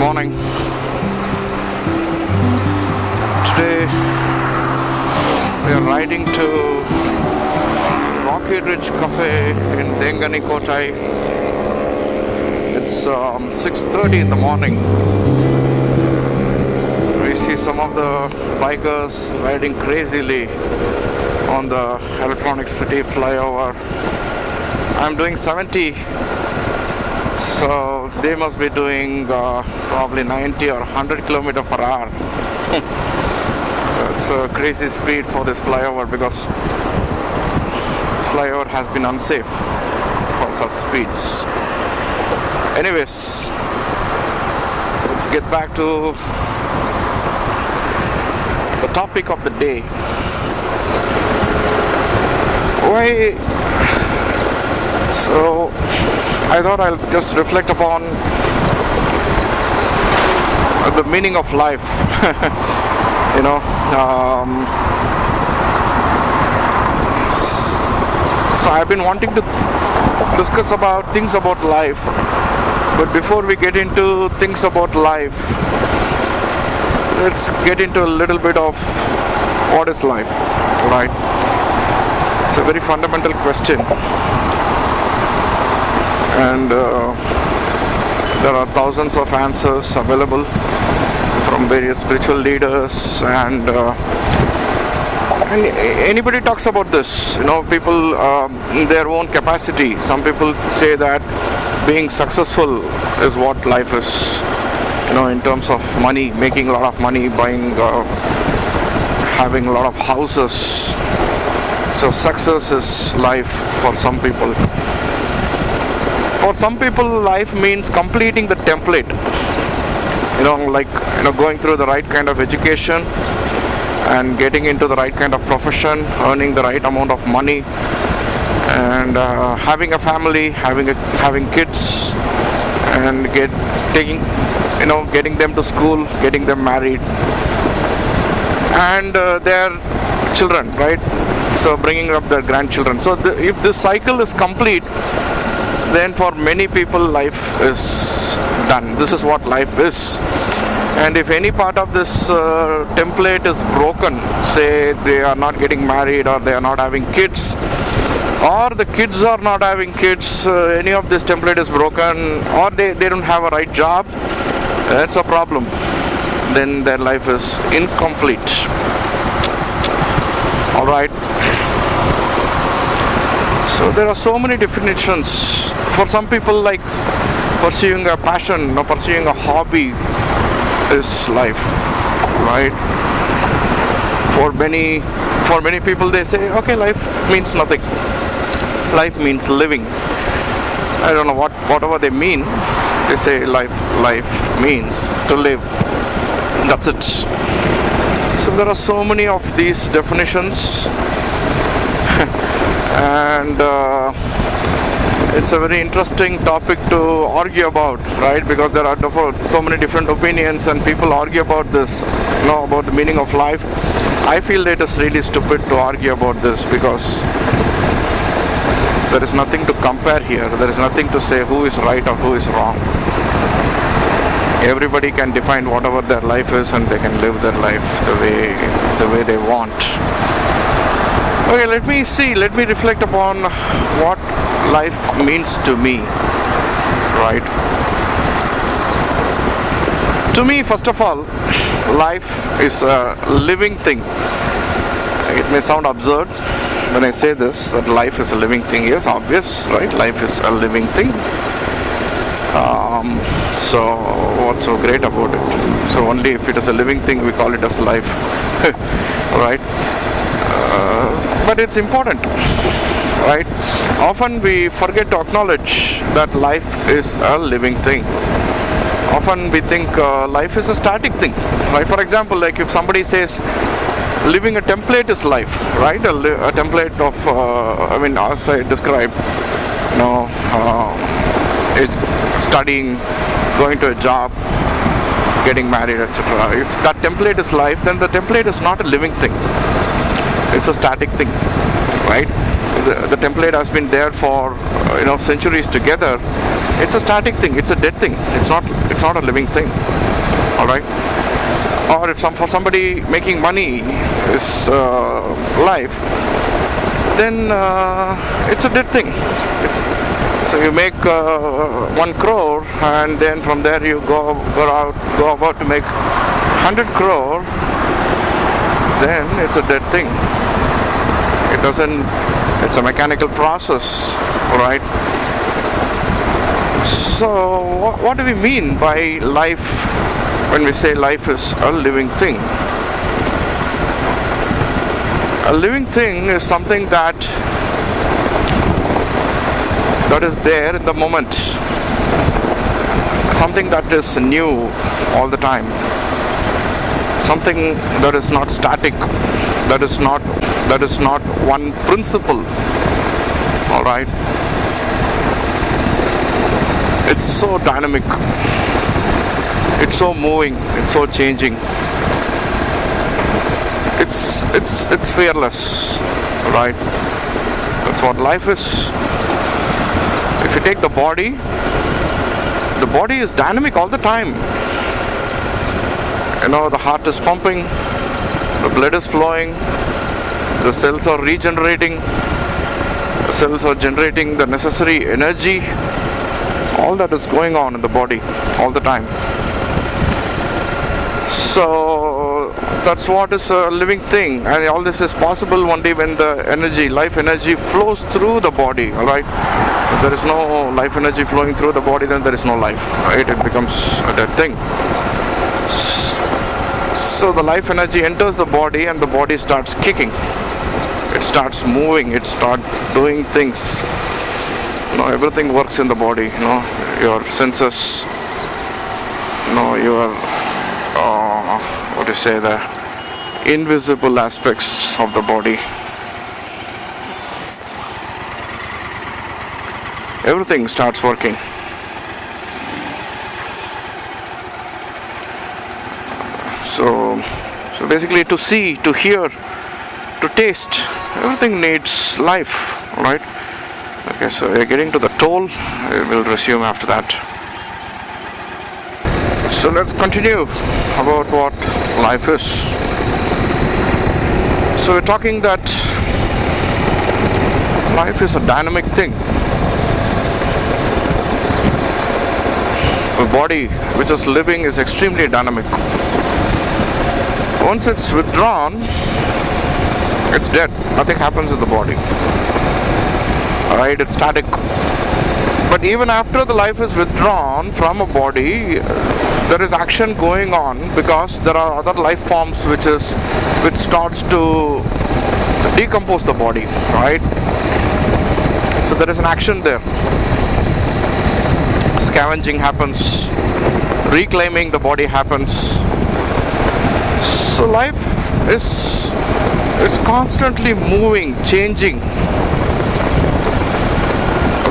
morning. Today we are riding to Rocky Ridge Cafe in Dengani Kotai. It's 6:30 in the morning. We see some of the bikers riding crazily on the Electronic City flyover. I'm doing 70, so they must be doing probably 90 or 100 km per hour. It's a crazy speed for this flyover because this flyover has been unsafe for such speeds. Anyways, let's get back to the topic of the day. So I thought I'll just reflect upon the meaning of life. So I've been wanting to discuss about things about life, but before we get into things about life, let's get into a little bit of what is life, right? It's a very fundamental question, and there are thousands of answers available from various spiritual leaders, and anybody talks about this. People in their own capacity. Some people say that being successful is what life is. In terms of money, making a lot of money, buying, having a lot of houses. So success is life for some people. For some people, life means completing the template. Going through the right kind of education and getting into the right kind of profession, earning the right amount of money, and having a family, having kids, and getting them to school, getting them married, and their children, right? So bringing up their grandchildren. So if this cycle is complete, then for many people life is done. This is what life is. And if any part of this template is broken, say they are not getting married, or they are not having kids, or the kids are not having kids, any of this template is broken, or they don't have a right job, that's a problem. Then their life is incomplete. Alright. So there are so many definitions. For some people, like pursuing a passion or pursuing a hobby is life, right? For many people, they say, okay, life means nothing. Life means living. I don't know whatever they mean. They say life means to live. That's it. So there are so many of these definitions, and it's a very interesting topic to argue about, right? Because there are so many different opinions, and people argue about this, about the meaning of life. I feel it is really stupid to argue about this, because there is nothing to compare here. There is nothing to say who is right or who is wrong. Everybody can define whatever their life is, and they can live their life the way they want. Okay, let me reflect upon what life means to me, right? To me, first of all, life is a living thing. It may sound absurd when I say this, that life is a living thing. Yes, obvious, right? Life is a living thing. So what's so great about it? So only if it is a living thing we call it as life, right? But it's important, right? Often we forget to acknowledge that life is a living thing. Often we think life is a static thing, right? For example, like if somebody says living a template is life, right? A template of, as I described, studying, going to a job, getting married, etc. If that template is life, then the template is not a living thing. It's a static thing, right? The template has been there for centuries together, It's a static thing. It's a dead thing. It's not a living thing. All right. Or if for somebody making money is life, then it's a dead thing. So you make 1 crore, and then from there you go about to make 100 crore. Then it's a dead thing. It doesn't. It's a mechanical process, right? So what do we mean by life when we say life is a living thing? A living thing is something that is there in the moment, something that is new all the time, something that is not static, that is not one principle. All right. It's so dynamic, it's so moving, it's so changing, it's fearless, right? That's what life is. If you take the body is dynamic all the time. The heart is pumping, the blood is flowing, the cells are regenerating, the cells are generating the necessary energy. All that is going on in the body all the time. So that's what is a living thing, and all this is possible only when the life energy flows through the body. All right. If there is no life energy flowing through the body, then there is no life. Right? It becomes a dead thing. So the life energy enters the body, and the body starts kicking. It starts moving. It starts doing things. Everything works in the body. Your senses. Your what do you say, the invisible aspects of the body. Everything starts working. So basically, to see, to hear, to taste, everything needs life, right? Okay, so we're getting to the toll. We'll resume after that. So let's continue about what life is. So we're talking that life is a dynamic thing. The body which is living is extremely dynamic. Once it's withdrawn, it's dead. Nothing happens in the body. Alright, it's static. But even after the life is withdrawn from a body, there is action going on, because there are other life forms which starts to decompose the body, right? So there is an action there. Scavenging happens, reclaiming the body happens. So life is constantly moving, changing.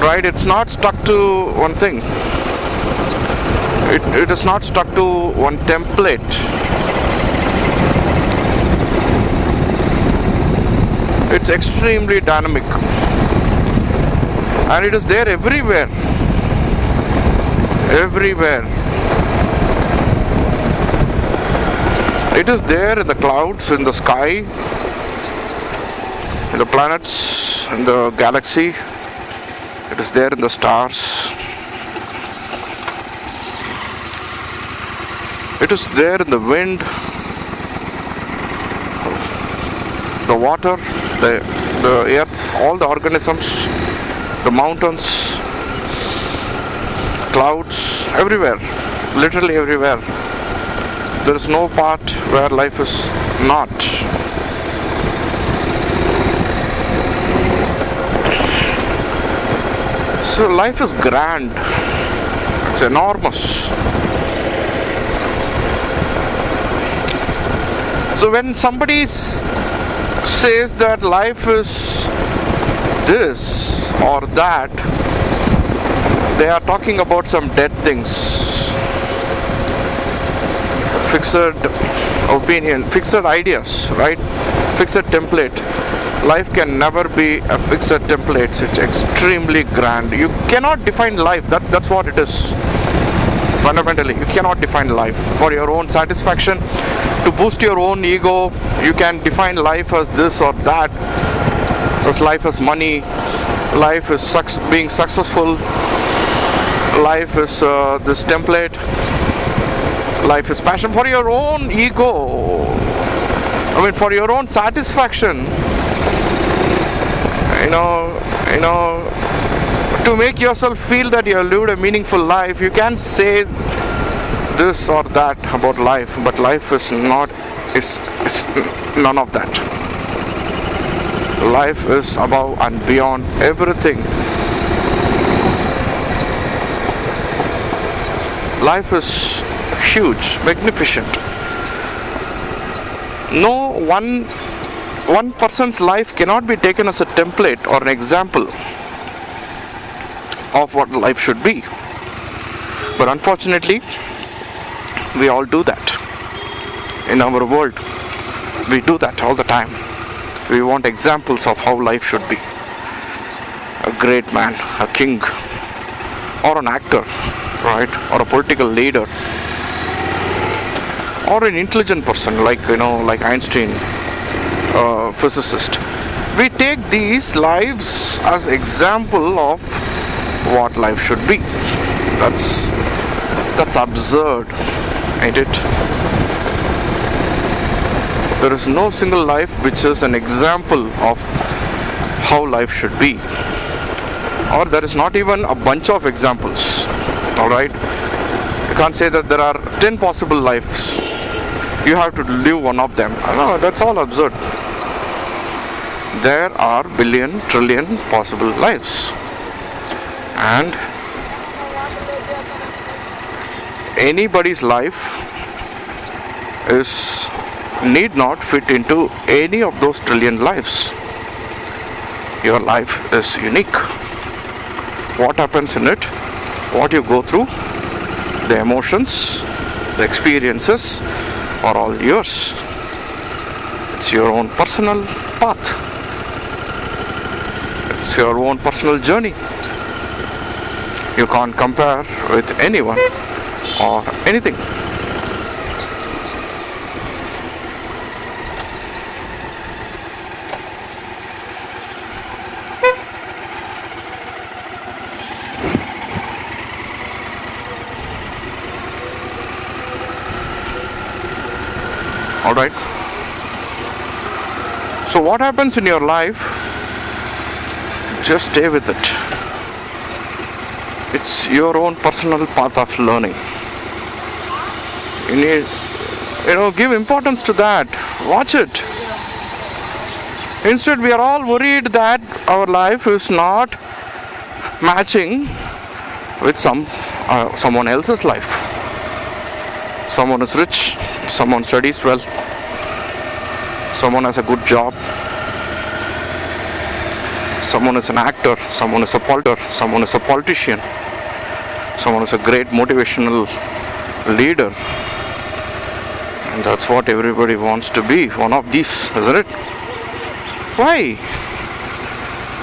Right? It's not stuck to one thing. It is not stuck to one template. It's extremely dynamic. And it is there everywhere. Everywhere. It is there in the clouds, in the sky, in the planets, in the galaxy. It is there in the stars. It is there in the wind, the water, the earth, all the organisms, the mountains, clouds, everywhere, literally everywhere. There is no part where life is not. So life is grand. It's enormous. So when somebody says that life is this or that, they are talking about some dead things, fixed opinion, fixed ideas, right? Fixed template. Life can never be a fixed template. It's extremely grand. You cannot define life. That's what it is. Fundamentally, you cannot define life for your own satisfaction. To boost your own ego, you can define life as this or that. As life as money, life is being successful, life is this template, life is passion. For your own ego, for your own satisfaction, to make yourself feel that you have lived a meaningful life, you can say this or that about life, but life is none of that. Life is above and beyond everything. Life is huge, magnificent. No one person's life cannot be taken as a template or an example of what life should be. But unfortunately, we all do that. In our world, we do that all the time. We want examples of how life should be. A great man, a king, or an actor, right? Or a political leader, or an intelligent person like Einstein, physicist. We take these lives as example of what life should be. That's absurd, ain't it? There is no single life which is an example of how life should be, or there is not even a bunch of examples. All right, you can't say that there are 10 possible lives. You have to live one of them. No, that's all absurd. There are billion, trillion possible lives, and anybody's life need not fit into any of those trillion lives. Your life is unique. What happens in it, what you go through, the emotions, the experiences are all yours. It's your own personal path. It's your own personal journey. You can't compare with anyone or anything. Alright. So what happens in your life, just stay with it. It's your own personal path of learning. You need, give importance to that. Watch it. Instead, we are all worried that our life is not matching with someone else's life. Someone is rich, someone studies well, someone has a good job, someone is an actor, someone is a politician, someone is a great motivational leader. And that's what everybody wants to be, one of these, isn't it? Why?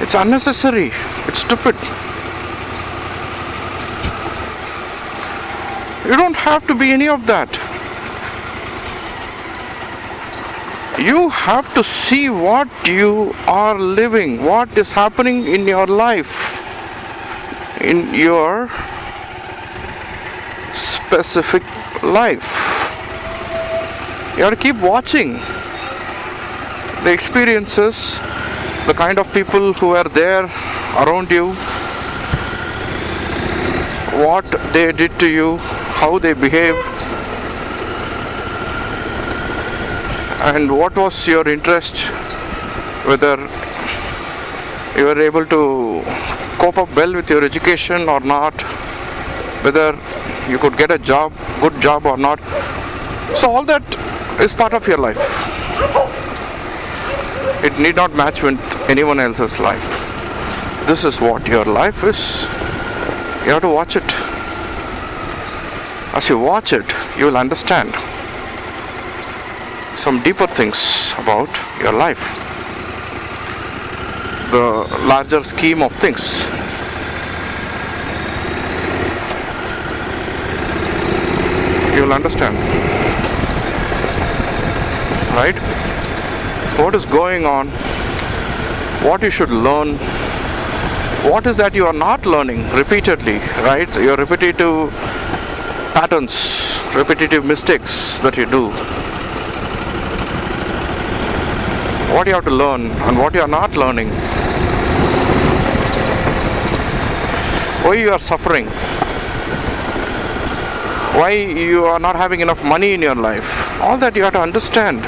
It's unnecessary. It's stupid. You don't have to be any of that. You have to see what you are living, what is happening in your life, in your specific life. You have to keep watching the experiences, the kind of people who are there around you, what they did to you, how they behave, and what was your interest, whether you were able to cope up well with your education or not, whether you could get a job, good job or not. So all that is part of your life. It need not match with anyone else's life. This is what your life is. You have to watch it. As you watch it, you will understand some deeper things about your life. the larger scheme of things. You will understand, right? What is going on, what you should learn, what is that you are not learning repeatedly, right? Your repetitive patterns, repetitive mistakes that you do. What you have to learn and what you are not learning. Why you are suffering. Why you are not having enough money in your life. All that you have to understand.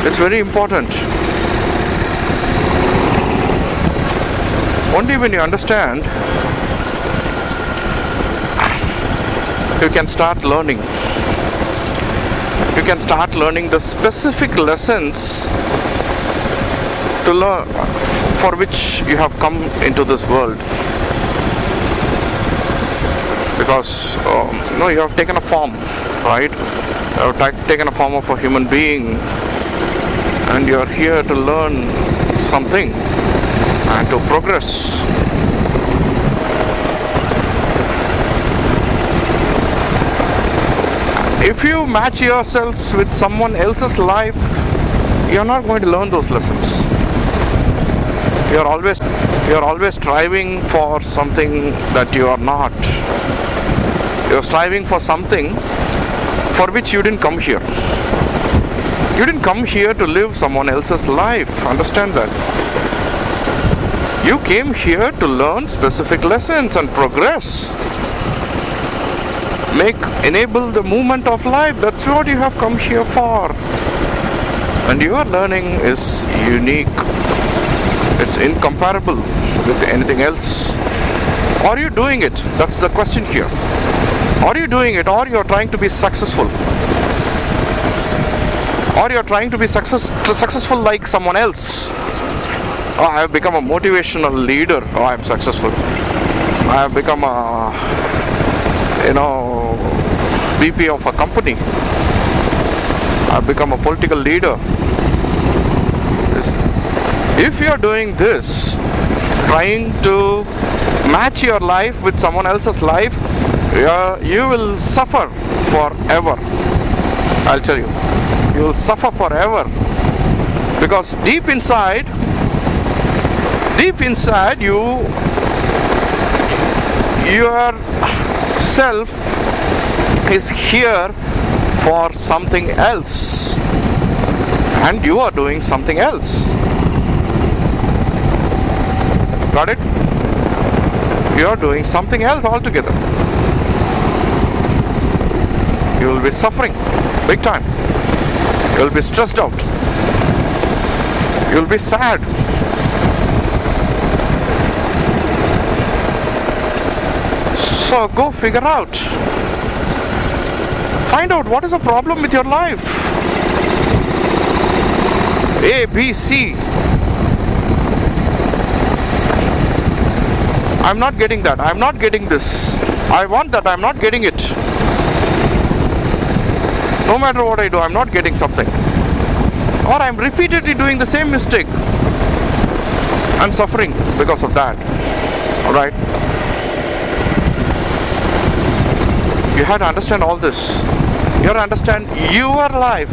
It's very important. Only when you understand, you can start learning. You can start learning the specific lessons to learn for which you have come into this world. Because you have taken a form, right? You have taken a form of a human being, and you are here to learn something and to progress. If you match yourselves with someone else's life, you're not going to learn those lessons. You're always striving for something that you are not. You're striving for something for which you didn't come here. You didn't come here to live someone else's life. Understand that. You came here to learn specific lessons and progress. Enable the movement of life. That's what you have come here for. And your learning is unique. It's incomparable with anything else. Are you doing it? That's the question here. Are you doing it, or you're trying to be successful? Or you're trying to be successful like someone else? Oh, I have become a motivational leader. Oh, I'm successful. I have become a VP of a company. I've become a political leader. If you're doing this, trying to match your life with someone else's life, you will suffer forever. I'll tell you. You will suffer forever. Because deep inside your self is here for something else, and you are doing something else. Got it? You are doing something else altogether. You will be suffering big time. You will be stressed out. You will be sad. So go figure out. Find out what is the problem with your life. A, B, C. I'm not getting that. I'm not getting this. I want that. I'm not getting it. No matter what I do, I'm not getting something. Or I'm repeatedly doing the same mistake. I'm suffering because of that. Alright? You have to understand all this. You have to understand your life.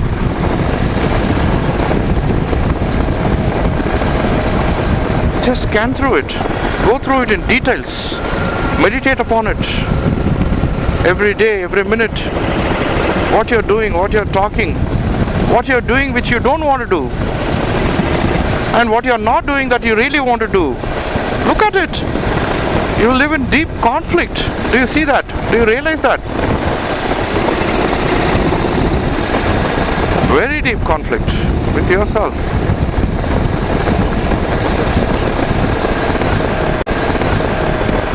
Just scan through it. Go through it in details. Meditate upon it. Every day, every minute. What you're doing, what you're talking, what you're doing which you don't want to do, and what you're not doing that you really want to do. Look at it. You live in deep conflict. Do you see that? Do you realize that? Very deep conflict with yourself.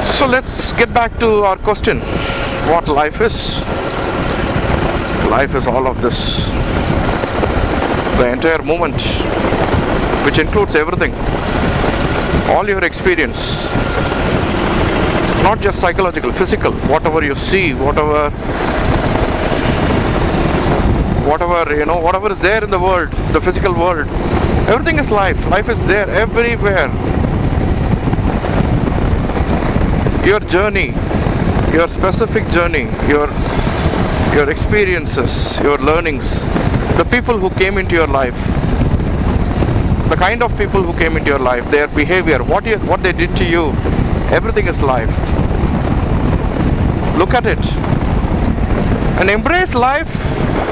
So let's get back to our question. What life is? Life is all of this. The entire moment, which includes everything. All your experience. Not just psychological, physical. Whatever you see, whatever whatever is there in the world, the physical world, everything is life. Life is there everywhere. Your journey, your specific journey, your experiences, your learnings, the people who came into your life, the kind of people who came into your life, their behavior, what they did to you, everything is life. Look at it and embrace life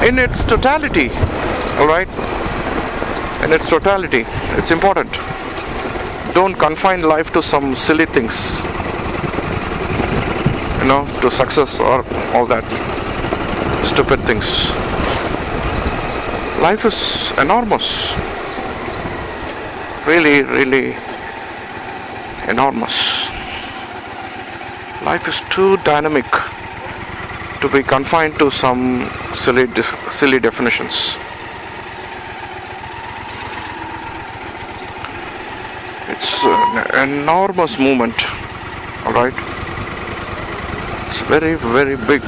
in its totality. All right, in its totality. It's important. Don't confine life to some silly things, to success or all that stupid things. Life is enormous. Really, really enormous. Life is too dynamic to be confined to some silly definitions. It's an enormous movement, all right? It's very, very big.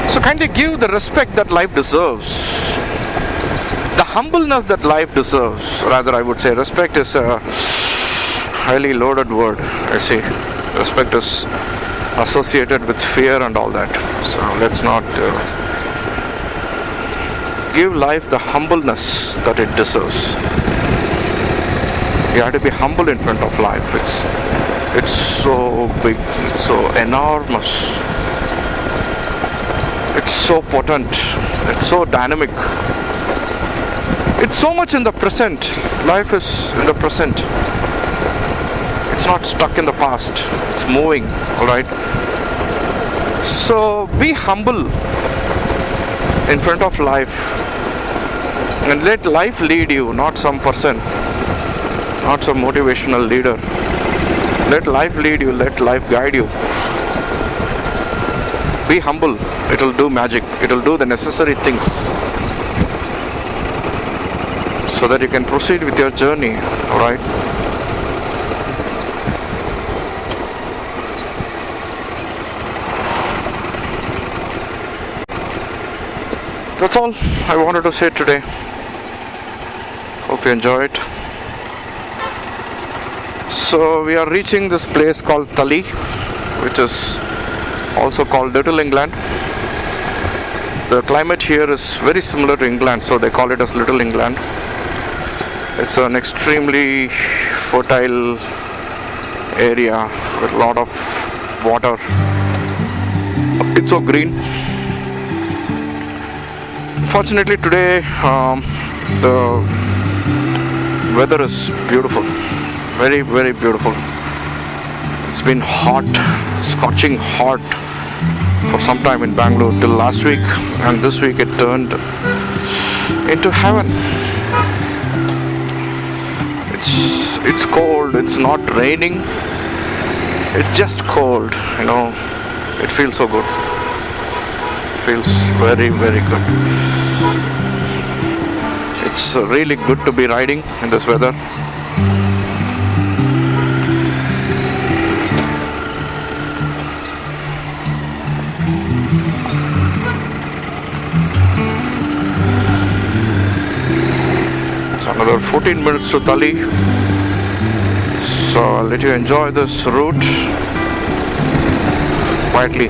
So kindly give the respect that life deserves, the humbleness that life deserves. Rather, I would say respect is a highly loaded word. I see. Respect is associated with fear and all that. So let's not give life the humbleness that it deserves. You have to be humble in front of life. It's so big, it's so enormous, it's so potent, it's so dynamic. It's so much in the present. Life is in the present. It's not stuck in the past. It's moving, all right? So be humble in front of life and let life lead you, not some person, not some motivational leader. Let life lead you, let life guide you. Be humble. It will do magic. It will do the necessary things so that you can proceed with your journey, all right? That's all I wanted to say today. Hope you enjoy it. So we are reaching this place called Tali, which is also called Little England. The climate here is very similar to England, so they call it as Little England. It's an extremely fertile area with a lot of water. It's so green. Fortunately today the weather is beautiful, very, very beautiful. It's been hot, scorching hot for some time in Bangalore till last week, and this week it turned into heaven. It's cold, it's not raining, it's just cold, it feels so good. It feels very, very good. It's really good to be riding in this weather. It's another 14 minutes to Tali. So I'll let you enjoy this route quietly.